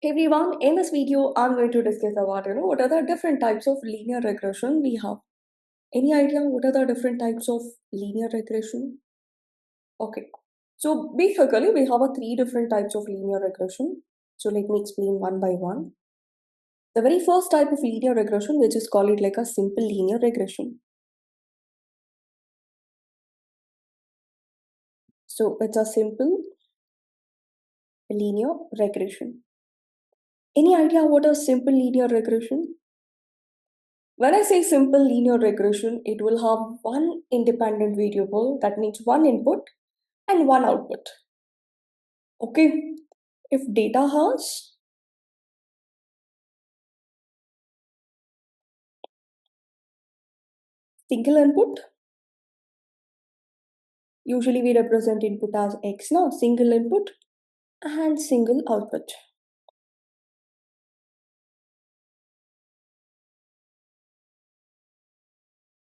Hey everyone, in this video, I'm going to discuss about, what are the different types of linear regression we have. Any idea what are the different types of linear regression? Okay, so basically we have three different types of linear regression. So let me explain one by one. The very first type of linear regression, which is called it like a simple linear regression. So it's a simple linear regression. Any idea what a simple linear regression? When I say simple linear regression, it will have one independent variable, that means one input and one output. Okay, if data has single input, usually we represent input as x now, single input and single output.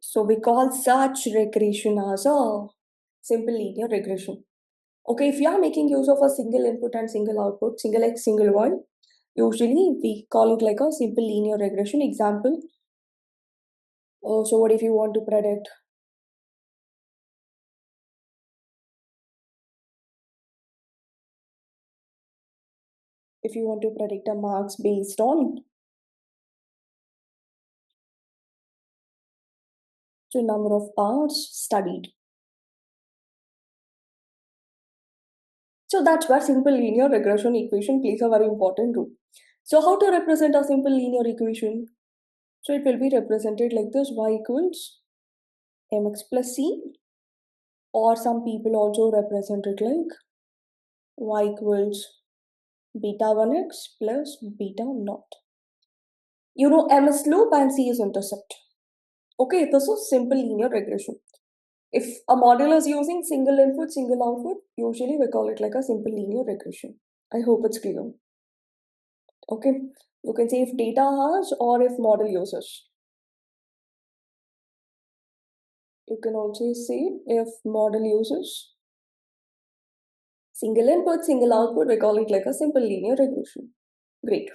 So we call such regression as a simple linear regression. Okay, if you are making use of a single input and single output, single x, single y, usually we call it like a simple linear regression. Example, so what if you want to predict a marks based on the number of hours studied. So that's where simple linear regression equation plays a very important role. So how to represent a simple linear equation? So it will be represented like this: y equals mx plus c, or some people also represent it like y equals beta 1x plus beta naught. M is slope and c is intercept. Okay, this is simple linear regression. If a model is using single input, single output, usually we call it like a simple linear regression. I hope it's clear. Okay, you can say if data has or if model uses. You can also say if model uses single input, single output, we call it like a simple linear regression. Great.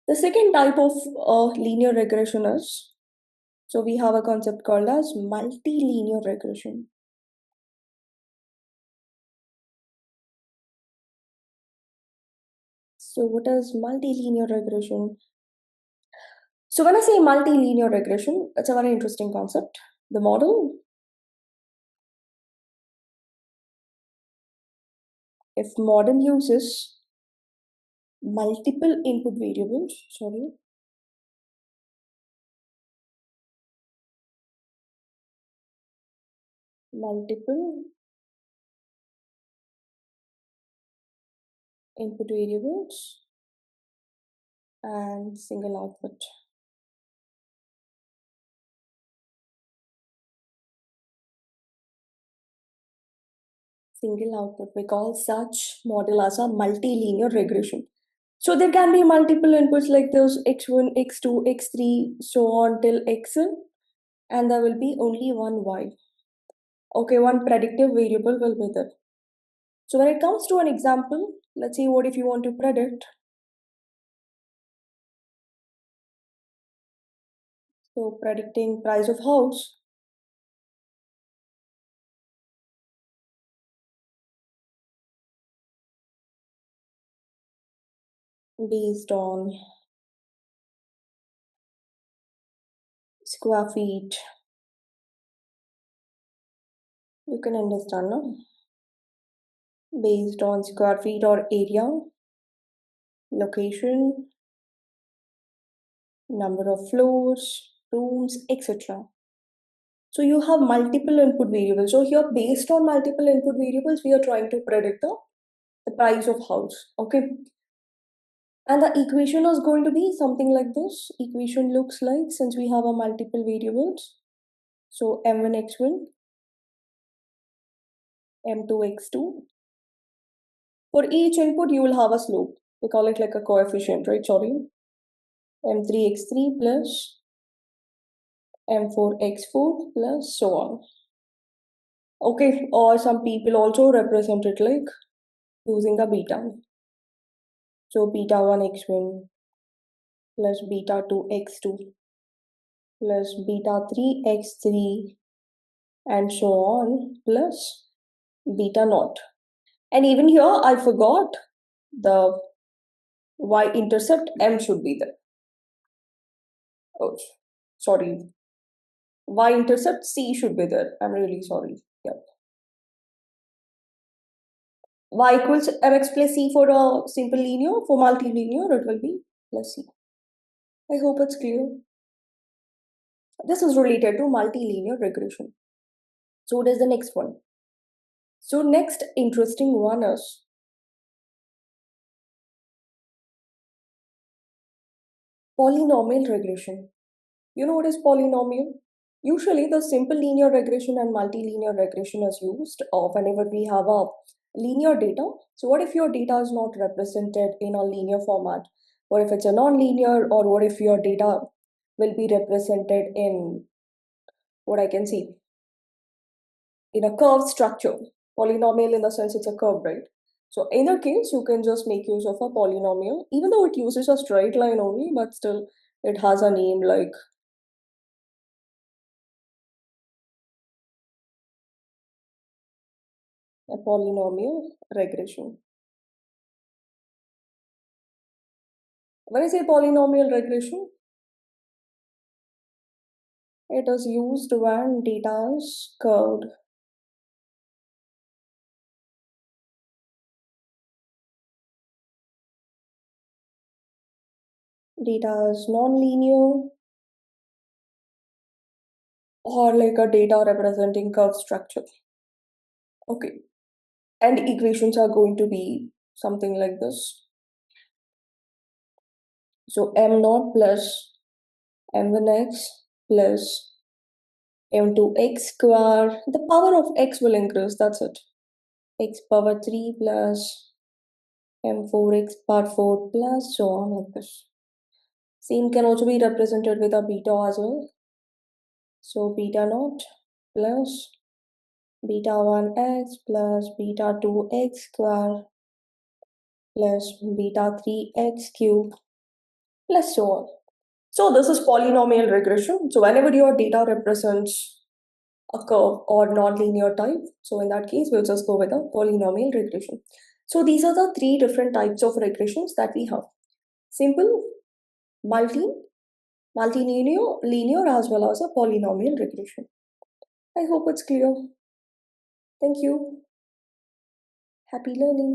The second type of linear regression is, so we have a concept called as multilinear regression. So what is multilinear regression? So when I say multilinear regression, it's a very interesting concept. The model, if model uses multiple input variables, multiple input variables and single output. Single output, we call such model as a multilinear regression. So there can be multiple inputs like this: x1, x2, x3, so on till xn, and there will be only one y. Okay, one predictive variable will be there. So when it comes to an example, let's see what if you want to predict. So predicting price of house based on square feet. You can understand, no? Based on square feet or area, location, number of floors, rooms, etc. So you have multiple input variables. So here, based on multiple input variables, we are trying to predict the price of house. Okay. And the equation is going to be something like this. Equation looks like, since we have a multiple variables, so m1 x1, m2 x2. For each input, you will have a slope. We call it like a coefficient, right? Sorry. m3 x3 plus m4 x4 plus so on. Okay, or some people also represent it like using a beta. So beta 1 x1 plus beta 2 x2 plus beta 3 x3 and so on plus beta naught. And even here I forgot the y-intercept m should be there. Oh, sorry. Y-intercept c should be there. I'm really sorry. Yep. Y equals mx plus c for a simple linear. For multilinear, it will be plus c. I hope it's clear. This is related to multilinear regression. So what is the next one? So next interesting one is polynomial regression. You know what is polynomial? Usually the simple linear regression and multilinear regression is used whenever we have a linear data. So what if your data is not represented in a linear format? What if it's a non-linear, or what if your data will be represented in what I can see in a curved structure? Polynomial in the sense it's a curve, right? So in that case, you can just make use of a polynomial, even though it uses a straight line only, but still it has a name like a polynomial regression. When I say polynomial regression, it is used when data is curved. Data is non-linear, or like a data representing curve structure. Okay. And equations are going to be something like this. So m naught plus m1x plus m2x square. The power of x will increase, that's it. X power 3 plus m4x power 4 plus so on like this. Same can also be represented with a beta as well. So beta naught plus beta 1x plus beta 2x square plus beta 3x cube plus so on. So this is polynomial regression. So whenever your data represents a curve or non-linear type, so in that case, we'll just go with a polynomial regression. So these are the three different types of regressions that we have. Simple, multi, multilinear, linear, as well as a polynomial regression. I hope it's clear. Thank you. Happy learning.